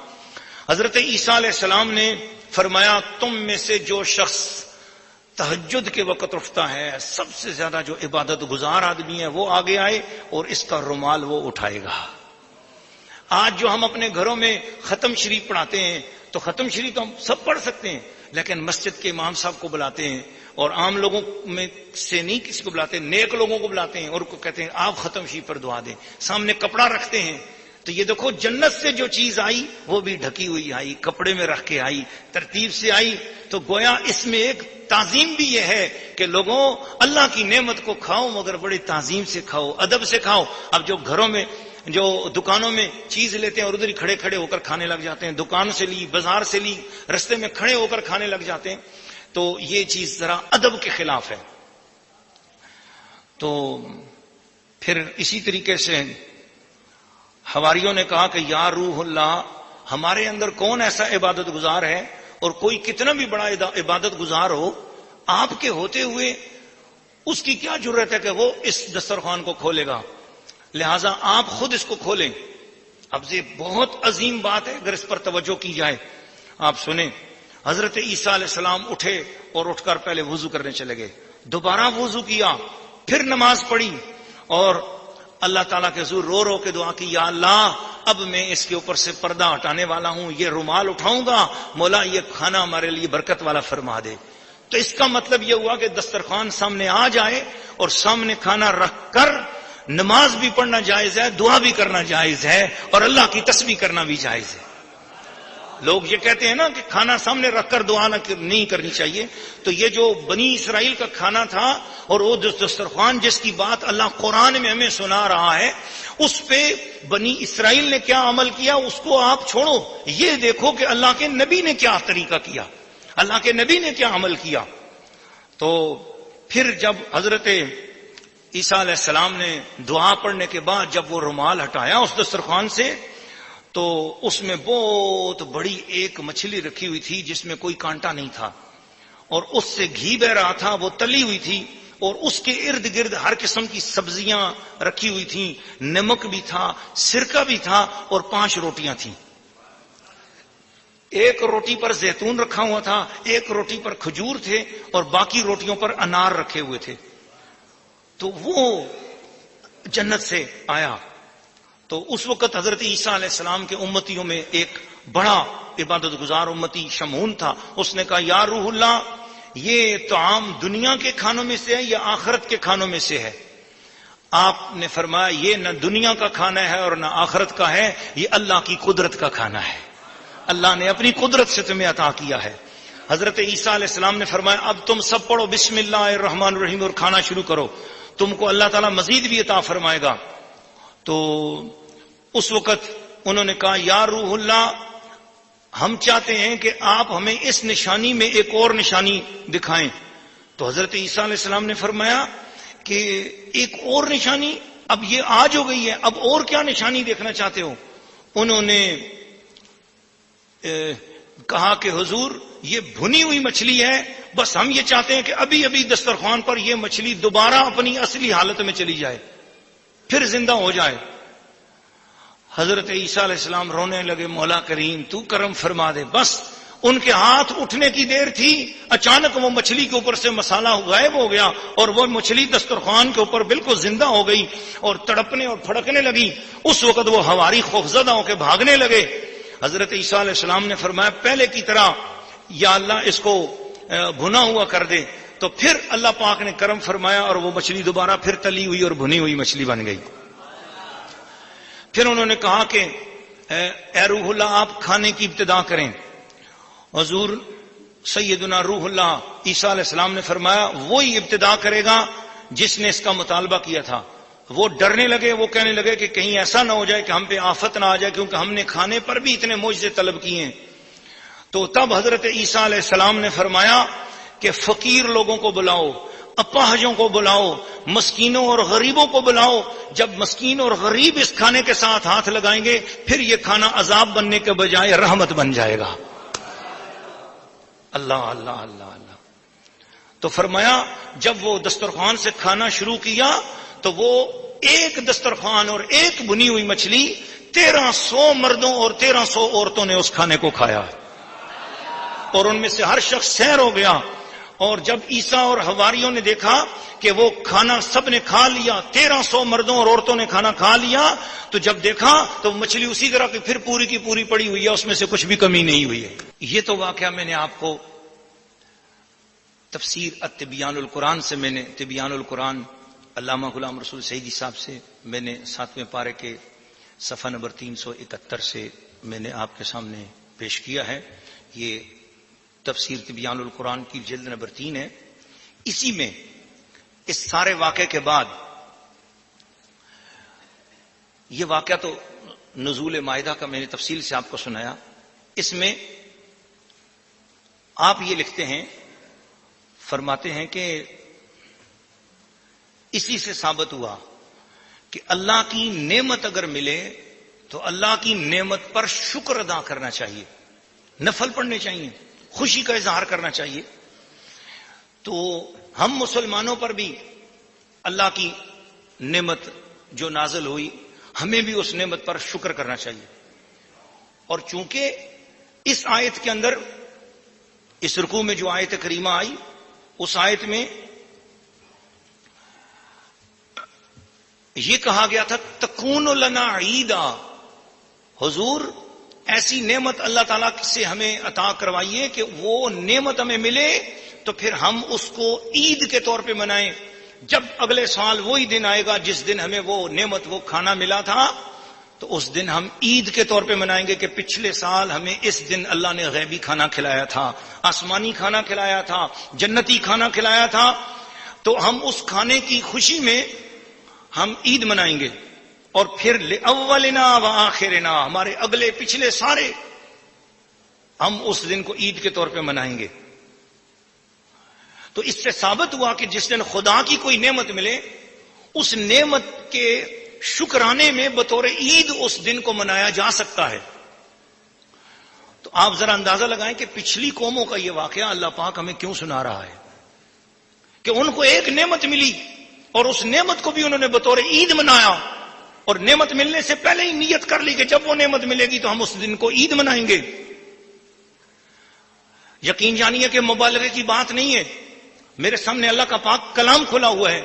حضرت عیسیٰ علیہ السلام نے فرمایا تم میں سے جو شخص تہجد کے وقت اٹھتا ہے، سب سے زیادہ جو عبادت گزار آدمی ہے، وہ آگے آئے اور اس کا رومال وہ اٹھائے گا. آج جو ہم اپنے گھروں میں ختم شریف پڑھاتے ہیں، تو ختم شریف تو ہم سب پڑھ سکتے ہیں، لیکن مسجد کے امام صاحب کو بلاتے ہیں اور عام لوگوں میں سے نہیں کسی کو بلاتے، نیک لوگوں کو بلاتے ہیں اور کہتے ہیں آپ ختم شریف پر دعا دیں، سامنے کپڑا رکھتے ہیں. تو یہ دیکھو جنت سے جو چیز آئی وہ بھی ڈھکی ہوئی آئی، کپڑے میں رکھ کے آئی، ترتیب سے آئی. تو گویا اس میں ایک تعظیم بھی یہ ہے کہ لوگوں اللہ کی نعمت کو کھاؤ مگر بڑی تعظیم سے کھاؤ، ادب سے کھاؤ. اب جو گھروں میں جو دکانوں میں چیز لیتے ہیں اور ادھر ہی کھڑے کھڑے ہو کر کھانے لگ جاتے ہیں، دکان سے لی، بازار سے لی، رستے میں کھڑے ہو کر کھانے لگ جاتے ہیں، تو یہ چیز ذرا ادب کے خلاف ہے. تو پھر اسی طریقے سے حواریوں نے کہا کہ یا روح اللہ، ہمارے اندر کون ایسا عبادت گزار ہے، اور کوئی کتنا بھی بڑا عبادت گزار ہو، آپ کے ہوتے ہوئے اس کی کیا جرت ہے کہ وہ اس دسترخوان کو کھولے گا، لہذا آپ خود اس کو کھولیں. اب یہ بہت عظیم بات ہے اگر اس پر توجہ کی جائے. آپ سنیں، حضرت عیسیٰ علیہ السلام اٹھے اور اٹھ کر پہلے وضو کرنے چلے گئے، دوبارہ وضو کیا، پھر نماز پڑھی، اور اللہ تعالیٰ کے حضور رو رو کے دعا کی، یا اللہ اب میں اس کے اوپر سے پردہ ہٹانے والا ہوں، یہ رومال اٹھاؤں گا، مولا یہ کھانا ہمارے لیے برکت والا فرما دے. تو اس کا مطلب یہ ہوا کہ دسترخوان سامنے آ جائے اور سامنے کھانا رکھ کر نماز بھی پڑھنا جائز ہے، دعا بھی کرنا جائز ہے، اور اللہ کی تسبیح کرنا بھی جائز ہے. لوگ یہ کہتے ہیں نا کہ کھانا سامنے رکھ کر دعا نہیں کرنی چاہیے. تو یہ جو بنی اسرائیل کا کھانا تھا اور وہ دسترخوان جس کی بات اللہ قرآن میں ہمیں سنا رہا ہے، اس پہ بنی اسرائیل نے کیا عمل کیا اس کو آپ چھوڑو، یہ دیکھو کہ اللہ کے نبی نے کیا طریقہ کیا، اللہ کے نبی نے کیا عمل کیا. تو پھر جب حضرت عیسیٰ علیہ السلام نے دعا پڑھنے کے بعد جب وہ رومال ہٹایا اس دسترخوان سے، تو اس میں بہت بڑی ایک مچھلی رکھی ہوئی تھی جس میں کوئی کانٹا نہیں تھا، اور اس سے گھی بہ رہا تھا، وہ تلی ہوئی تھی، اور اس کے ارد گرد ہر قسم کی سبزیاں رکھی ہوئی تھیں، نمک بھی تھا، سرکہ بھی تھا، اور 5 روٹیاں تھیں. ایک روٹی پر زیتون رکھا ہوا تھا، ایک روٹی پر کھجور تھے، اور باقی روٹیوں پر انار رکھے ہوئے تھے. تو وہ جنت سے آیا. تو اس وقت حضرت عیسیٰ علیہ السلام کے امتیوں میں ایک بڑا عبادت گزار امتی شمعون تھا. اس نے کہا یا روح اللہ، یہ طعام دنیا کے کھانوں میں سے ہے یا آخرت کے کھانوں میں سے ہے؟ آپ نے فرمایا یہ نہ دنیا کا کھانا ہے اور نہ آخرت کا ہے، یہ اللہ کی قدرت کا کھانا ہے، اللہ نے اپنی قدرت سے تمہیں عطا کیا ہے. حضرت عیسیٰ علیہ السلام نے فرمایا اب تم سب پڑھو بسم اللہ الرحمن الرحیم اور کھانا شروع کرو، تم کو اللہ تعالیٰ مزید بھی عطا فرمائے گا. تو اس وقت انہوں نے کہا یا روح اللہ، ہم چاہتے ہیں کہ آپ ہمیں اس نشانی میں ایک اور نشانی دکھائیں. تو حضرت عیسیٰ علیہ السلام نے فرمایا کہ ایک اور نشانی، اب یہ آج ہو گئی ہے، اب اور کیا نشانی دیکھنا چاہتے ہو؟ انہوں نے کہا کہ حضور یہ بھنی ہوئی مچھلی ہے، بس ہم یہ چاہتے ہیں کہ ابھی ابھی دسترخوان پر یہ مچھلی دوبارہ اپنی اصلی حالت میں چلی جائے، پھر زندہ ہو جائے. حضرت عیسیٰ علیہ السلام رونے لگے، مولا کریم تو کرم فرما دے. بس ان کے ہاتھ اٹھنے کی دیر تھی، اچانک وہ مچھلی کے اوپر سے مسالہ غائب ہو گیا اور وہ مچھلی دسترخوان کے اوپر بالکل زندہ ہو گئی اور تڑپنے اور پھڑکنے لگی. اس وقت وہ حواری خوفزدہ ہو کے بھاگنے لگے. حضرت عیسیٰ علیہ السلام نے فرمایا پہلے کی طرح یا اللہ اس کو بھنا ہوا کر دے. تو پھر اللہ پاک نے کرم فرمایا اور وہ مچھلی دوبارہ پھر تلی ہوئی اور بھنی ہوئی مچھلی بن گئی. پھر انہوں نے کہا کہ اے روح اللہ آپ کھانے کی ابتدا کریں. حضور سیدنا روح اللہ عیسیٰ علیہ السلام نے فرمایا وہی ابتدا کرے گا جس نے اس کا مطالبہ کیا تھا. وہ ڈرنے لگے, وہ کہنے لگے کہ کہیں ایسا نہ ہو جائے کہ ہم پہ آفت نہ آ جائے, کیونکہ ہم نے کھانے پر بھی اتنے معجزے طلب کیے ہیں. تو تب حضرت عیسیٰ علیہ السلام نے فرمایا کہ فقیر لوگوں کو بلاؤ, اپاہجوں کو بلاؤ, مسکینوں اور غریبوں کو بلاؤ. جب مسکین اور غریب اس کھانے کے ساتھ ہاتھ لگائیں گے پھر یہ کھانا عذاب بننے کے بجائے رحمت بن جائے گا. اللہ اللہ اللہ اللہ. تو فرمایا جب وہ دسترخوان سے کھانا شروع کیا تو وہ ایک دسترخوان اور ایک بنی ہوئی مچھلی 1300 مردوں اور 1300 عورتوں نے اس کھانے کو کھایا, اور ان میں سے ہر شخص سیر ہو گیا. اور جب عیسیٰ اور حواریوں نے دیکھا کہ وہ کھانا سب نے کھا لیا, 1300 مردوں اور عورتوں نے کھانا کھا لیا, تو جب دیکھا تو مچھلی اسی طرح کی پھر پوری کی پوری پڑی ہوئی ہے, اس میں سے کچھ بھی کمی نہیں ہوئی ہے. یہ تو واقعہ میں نے آپ کو تفسیر التبیان القرآن سے, میں نے تبیان القرآن علامہ غلام رسول سعیدی صاحب سے میں نے 7ویں پارے کے صفحہ نمبر 371 سے میں نے آپ کے سامنے پیش کیا ہے. یہ تفسیر تبیان القرآن کی جلد نمبر 3 ہے. اسی میں اس سارے واقعے کے بعد, یہ واقعہ تو نزول مائدہ کا میں نے تفصیل سے آپ کو سنایا, اس میں آپ یہ لکھتے ہیں, فرماتے ہیں کہ اسی سے ثابت ہوا کہ اللہ کی نعمت اگر ملے تو اللہ کی نعمت پر شکر ادا کرنا چاہیے, نفل پڑھنے چاہیے, خوشی کا اظہار کرنا چاہیے. تو ہم مسلمانوں پر بھی اللہ کی نعمت جو نازل ہوئی ہمیں بھی اس نعمت پر شکر کرنا چاہیے. اور چونکہ اس آیت کے اندر, اس رکوع میں جو آیت کریمہ آئی, اس آیت میں یہ کہا گیا تھا تکون لنا عیدا, حضور ایسی نعمت اللہ تعالیٰ سے ہمیں عطا کروائیے کہ وہ نعمت ہمیں ملے تو پھر ہم اس کو عید کے طور پہ منائیں. جب اگلے سال وہی دن آئے گا جس دن ہمیں وہ نعمت, وہ کھانا ملا تھا, تو اس دن ہم عید کے طور پہ منائیں گے کہ پچھلے سال ہمیں اس دن اللہ نے غیبی کھانا کھلایا تھا, آسمانی کھانا کھلایا تھا, جنتی کھانا کھلایا تھا. تو ہم اس کھانے کی خوشی میں ہم عید منائیں گے. اور پھر اولنا و آخرنا, ہمارے اگلے پچھلے سارے ہم اس دن کو عید کے طور پہ منائیں گے. تو اس سے ثابت ہوا کہ جس دن خدا کی کوئی نعمت ملے اس نعمت کے شکرانے میں بطور عید اس دن کو منایا جا سکتا ہے. تو آپ ذرا اندازہ لگائیں کہ پچھلی قوموں کا یہ واقعہ اللہ پاک ہمیں کیوں سنا رہا ہے کہ ان کو ایک نعمت ملی اور اس نعمت کو بھی انہوں نے بطور عید منایا, اور نعمت ملنے سے پہلے ہی نیت کر لی کہ جب وہ نعمت ملے گی تو ہم اس دن کو عید منائیں گے. یقین جانیے کہ مبالغے کی بات نہیں ہے, میرے سامنے اللہ کا پاک کلام کھلا ہوا ہے.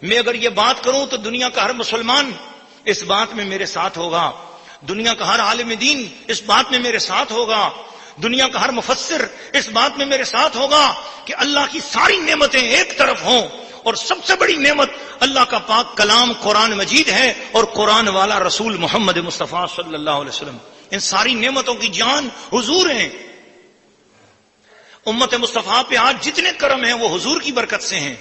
میں اگر یہ بات کروں تو دنیا کا ہر مسلمان اس بات میں میرے ساتھ ہوگا, دنیا کا ہر عالم دین اس بات میں میرے ساتھ ہوگا, دنیا کا ہر مفسر اس بات میں میرے ساتھ ہوگا کہ اللہ کی ساری نعمتیں ایک طرف ہوں اور سب سے بڑی نعمت اللہ کا پاک کلام قرآن مجید ہے اور قرآن والا رسول محمد مصطفیٰ صلی اللہ علیہ وسلم. ان ساری نعمتوں کی جان حضور ہیں. امت مصطفیٰ پہ آج جتنے کرم ہیں وہ حضور کی برکت سے ہیں.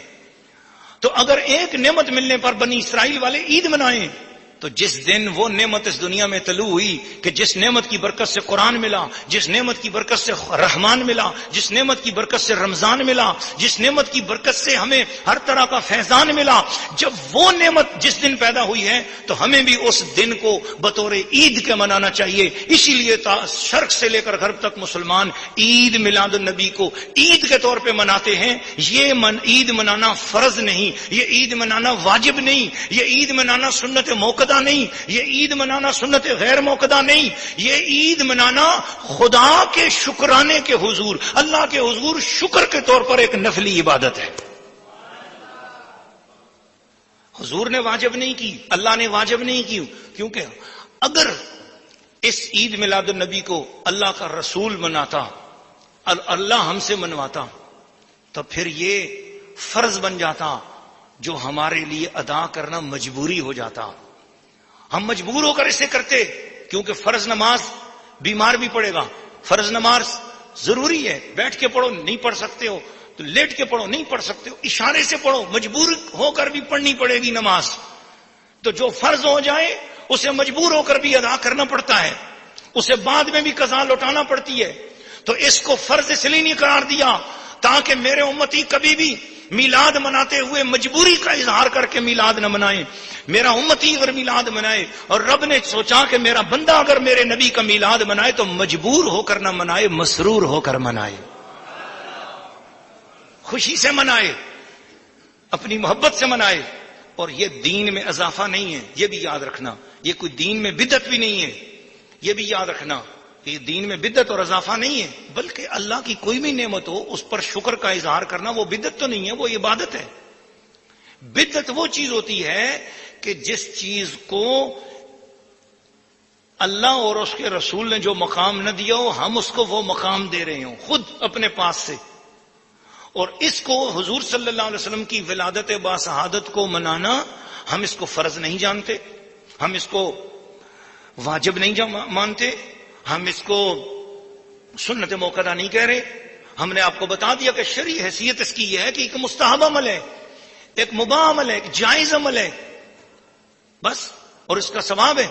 تو اگر ایک نعمت ملنے پر بنی اسرائیل والے عید منائیں تو جس دن وہ نعمت اس دنیا میں طلوع ہوئی کہ جس نعمت کی برکت سے قرآن ملا, جس نعمت کی برکت سے رحمان ملا, جس نعمت کی برکت سے رمضان ملا, جس نعمت کی برکت سے ہمیں ہر طرح کا فیضان ملا, جب وہ نعمت جس دن پیدا ہوئی ہے تو ہمیں بھی اس دن کو بطور عید کے منانا چاہیے. اسی لیے شرق سے لے کر غرب تک مسلمان عید میلاد النبی کو عید کے طور پہ مناتے ہیں. یہ عید منانا فرض نہیں, یہ عید منانا واجب نہیں, یہ عید منانا سنت موقع نہیں, یہ عید منانا سنت غیر موقدہ نہیں, یہ عید منانا خدا کے شکرانے کے حضور, اللہ کے حضور شکر کے طور پر ایک نفلی عبادت ہے. حضور نے واجب نہیں کی, اللہ نے واجب نہیں کی, کیونکہ اگر اس عید میلاد النبی کو اللہ کا رسول مناتا, اللہ ہم سے منواتا, تو پھر یہ فرض بن جاتا جو ہمارے لیے ادا کرنا مجبوری ہو جاتا. ہم مجبور ہو کر اسے کرتے، کیونکہ فرض نماز بیمار بھی پڑے گا، فرض نماز ضروری ہے، بیٹھ کے پڑھو نہیں پڑھ سکتے ہو تو لیٹ کے پڑھو نہیں پڑھ سکتے ہو، اشارے سے پڑھو، مجبور ہو کر بھی پڑھنی پڑے گی نماز. تو جو فرض ہو جائے اسے مجبور ہو کر بھی ادا کرنا پڑتا ہے، اسے بعد میں بھی قضا لوٹانا پڑتی ہے. تو اس کو فرض اس لیے نہیں قرار دیا تاکہ میرے امتی کبھی بھی میلاد مناتے ہوئے مجبوری کا اظہار کر کے میلاد نہ منائے. میرا امتی اگر میلاد منائے اور رب نے سوچا کہ میرا بندہ اگر میرے نبی کا میلاد منائے تو مجبور ہو کر نہ منائے، مسرور ہو کر منائے، خوشی سے منائے، اپنی محبت سے منائے. اور یہ دین میں اضافہ نہیں ہے، یہ بھی یاد رکھنا. یہ کوئی دین میں بدعت بھی نہیں ہے، یہ بھی یاد رکھنا. یہ دین میں بدعت اور اضافہ نہیں ہے، بلکہ اللہ کی کوئی بھی نعمت ہو اس پر شکر کا اظہار کرنا وہ بدعت تو نہیں ہے، وہ عبادت ہے. بدعت وہ چیز ہوتی ہے کہ جس چیز کو اللہ اور اس کے رسول نے جو مقام نہ دیا ہو ہم اس کو وہ مقام دے رہے ہوں خود اپنے پاس سے. اور اس کو حضور صلی اللہ علیہ وسلم کی ولادت باصحادت کو منانا ہم اس کو فرض نہیں جانتے، ہم اس کو واجب نہیں مانتے، ہم اس کو سنت موقدہ نہیں کہہ رہے. ہم نے آپ کو بتا دیا کہ شرعی حیثیت اس کی یہ ہے کہ ایک مستحب عمل ہے، ایک مباح عمل ہے، ایک جائز عمل ہے بس، اور اس کا ثواب ہے.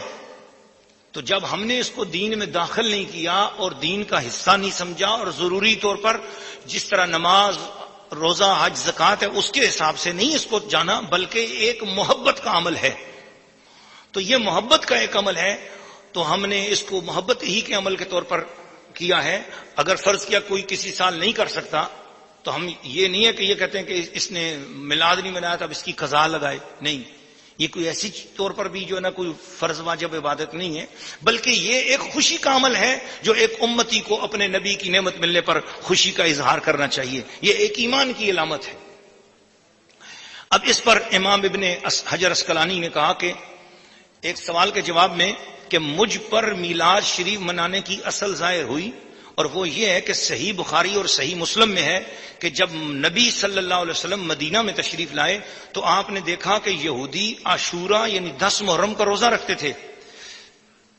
تو جب ہم نے اس کو دین میں داخل نہیں کیا اور دین کا حصہ نہیں سمجھا اور ضروری طور پر جس طرح نماز روزہ حج زکوٰۃ ہے اس کے حساب سے نہیں اس کو جانا، بلکہ ایک محبت کا عمل ہے. تو یہ محبت کا ایک عمل ہے تو ہم نے اس کو محبت ہی کے عمل کے طور پر کیا ہے. اگر فرض کیا کوئی کسی سال نہیں کر سکتا تو ہم یہ نہیں ہے کہ یہ کہتے ہیں کہ اس نے میلاد نہیں منایا تو اب اس کی قضا لگائے، نہیں. یہ کوئی ایسی طور پر بھی جو ہے نا کوئی فرض واجب عبادت نہیں ہے، بلکہ یہ ایک خوشی کا عمل ہے جو ایک امتی کو اپنے نبی کی نعمت ملنے پر خوشی کا اظہار کرنا چاہیے. یہ ایک ایمان کی علامت ہے. اب اس پر امام ابن حجر اسقلانی نے کہا کہ ایک سوال کے جواب میں کہ مجھ پر میلاد شریف منانے کی اصل ظاہر ہوئی، اور وہ یہ ہے کہ صحیح بخاری اور صحیح مسلم میں ہے کہ جب نبی صلی اللہ علیہ وسلم مدینہ میں تشریف لائے تو آپ نے دیکھا کہ یہودی عاشورہ یعنی 10 محرم کا روزہ رکھتے تھے.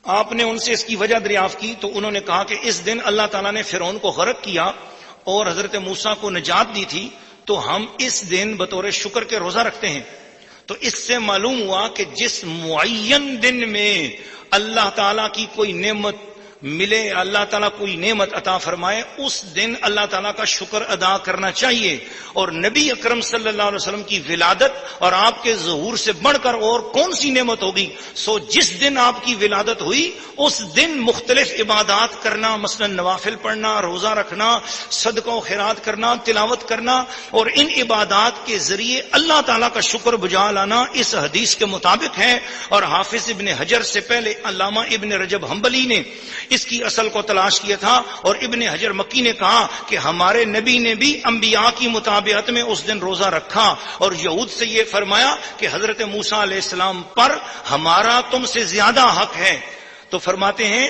آپ نے ان سے اس کی وجہ دریافت کی تو انہوں نے کہا کہ اس دن اللہ تعالیٰ نے فرعون کو غرق کیا اور حضرت موسیٰ کو نجات دی تھی، تو ہم اس دن بطور شکر کے روزہ رکھتے ہیں. تو اس سے معلوم ہوا کہ جس معین دن میں اللہ تعالیٰ کی کوئی نعمت ملے، اللہ تعالیٰ کوئی نعمت عطا فرمائے، اس دن اللہ تعالیٰ کا شکر ادا کرنا چاہیے. اور نبی اکرم صلی اللہ علیہ وسلم کی ولادت اور آپ کے ظہور سے بڑھ کر اور کون سی نعمت ہوگی. سو جس دن آپ کی ولادت ہوئی اس دن مختلف عبادات کرنا، مثلا نوافل پڑھنا، روزہ رکھنا، صدقہ و خیرات کرنا، تلاوت کرنا، اور ان عبادات کے ذریعے اللہ تعالیٰ کا شکر بجا لانا اس حدیث کے مطابق ہے. اور حافظ ابن حجر سے پہلے علامہ ابن رجب حنبلی نے اس کی اصل کو تلاش کیا تھا، اور ابن حجر مکی نے کہا کہ ہمارے نبی نے بھی انبیاء کی مطابعت میں اس دن روزہ رکھا، اور یہود سے یہ فرمایا کہ حضرت موسیٰ علیہ السلام پر ہمارا تم سے زیادہ حق ہے. تو فرماتے ہیں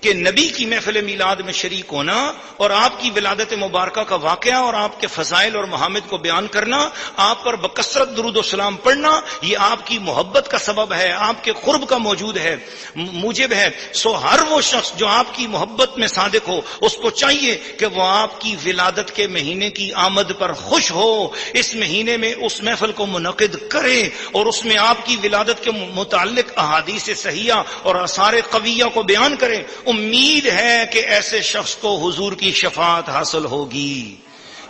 کہ نبی کی محفل میلاد میں شریک ہونا اور آپ کی ولادت مبارکہ کا واقعہ اور آپ کے فضائل اور محامد کو بیان کرنا، آپ پر بکثرت درود و سلام پڑھنا، یہ آپ کی محبت کا سبب ہے، آپ کے قرب کا موجود ہے، موجب ہے. سو ہر وہ شخص جو آپ کی محبت میں صادق ہو اس کو چاہیے کہ وہ آپ کی ولادت کے مہینے کی آمد پر خوش ہو، اس مہینے میں اس محفل کو منعقد کرے اور اس میں آپ کی ولادت کے متعلق احادیث صحیحہ اور آثار قویہ کو بیان کرے. امید ہے کہ ایسے شخص کو حضور کی شفاعت حاصل ہوگی،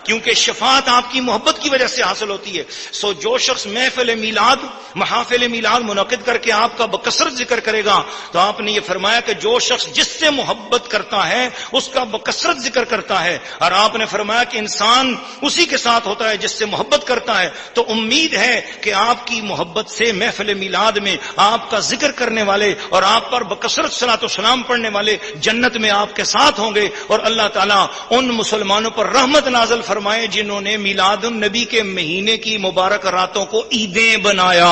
کیونکہ شفاعت آپ کی محبت کی وجہ سے حاصل ہوتی ہے. سو جو شخص محفل میلاد، محافل میلاد منعقد کر کے آپ کا بکثرت ذکر کرے گا تو آپ نے یہ فرمایا کہ جو شخص جس سے محبت کرتا ہے اس کا بکثرت ذکر کرتا ہے، اور آپ نے فرمایا کہ انسان اسی کے ساتھ ہوتا ہے جس سے محبت کرتا ہے. تو امید ہے کہ آپ کی محبت سے محفل میلاد میں آپ کا ذکر کرنے والے اور آپ پر بکثرت صلاۃ و سلام پڑھنے والے جنت میں آپ کے ساتھ ہوں گے، اور اللہ تعالیٰ ان مسلمانوں پر رحمت نازل فرمائے جنہوں نے میلاد النبی کے مہینے کی مبارک راتوں کو عیدیں بنایا.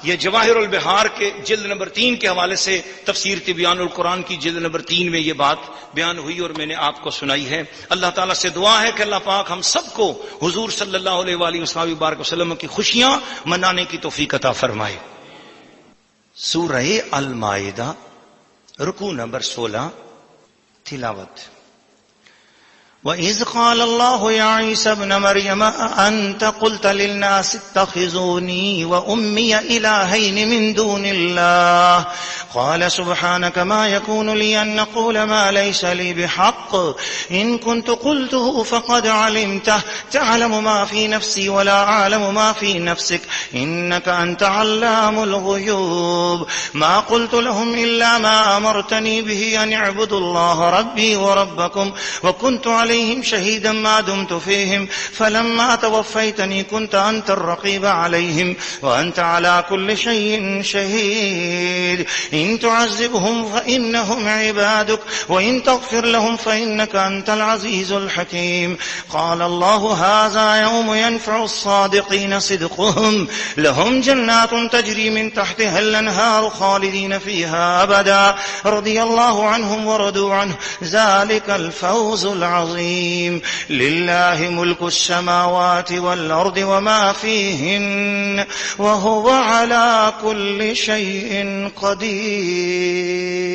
یہ جواہر البحار کے جلد نمبر 3 کے حوالے سے تفسیر تبیان القرآن کی جلد نمبر 3 میں یہ بات بیان ہوئی اور میں نے آپ کو سنائی ہے. اللہ تعالیٰ سے دعا ہے کہ اللہ پاک ہم سب کو حضور صلی اللہ علیہ وآلہ وسلم کی خوشیاں منانے کی توفیق عطا فرمائے. سورہ المائدہ رکوع نمبر 16 تلاوت. وَإِذْ قَالَ اللَّهُ يَا عِيسَى ابْنَ مَرْيَمَ أَأَنْتَ قُلْتَ لِلنَّاسِ اتَّخِذُونِي وَأُمِّيَ إِلَٰهَيْنِ مِن دُونِ اللَّهِ قَالَ سُبْحَانَكَ مَا يَكُونُ لِي أَن أَقُولَ مَا لَيْسَ لِي بِحَقٍّ إِن كُنتُ قُلْتُهُ فَقَدْ عَلِمْتَهُ تَعْلَمُ مَا فِي نَفْسِي وَلَا أَعْلَمُ مَا فِي نَفْسِكَ إِنَّكَ أَنْتَ عَلَّامُ الْغُيُوبِ مَا قُلْتُ لَهُمْ إِلَّا مَا أَمَرْتَنِي بِهِ أَنِ اعْبُدُوا اللَّهَ رَبِّي وَرَبَّكُمْ وَكُنْتُ عليهم شهيدا ما دمت فيهم فلما توفيتني كنت أنت الرقيب عليهم وأنت على كل شيء شهيد إن تعذبهم فإنهم عبادك وإن تغفر لهم فإنك أنت العزيز الحكيم. قال الله هذا يوم ينفع الصادقين صدقهم لهم جنات تجري من تحتها الأنهار خالدين فيها أبدا رضي الله عنهم ورضوا عنه ذلك الفوز العظيم. لله ملك السماوات والأرض وما فيهن وهو على كل شيء قدير.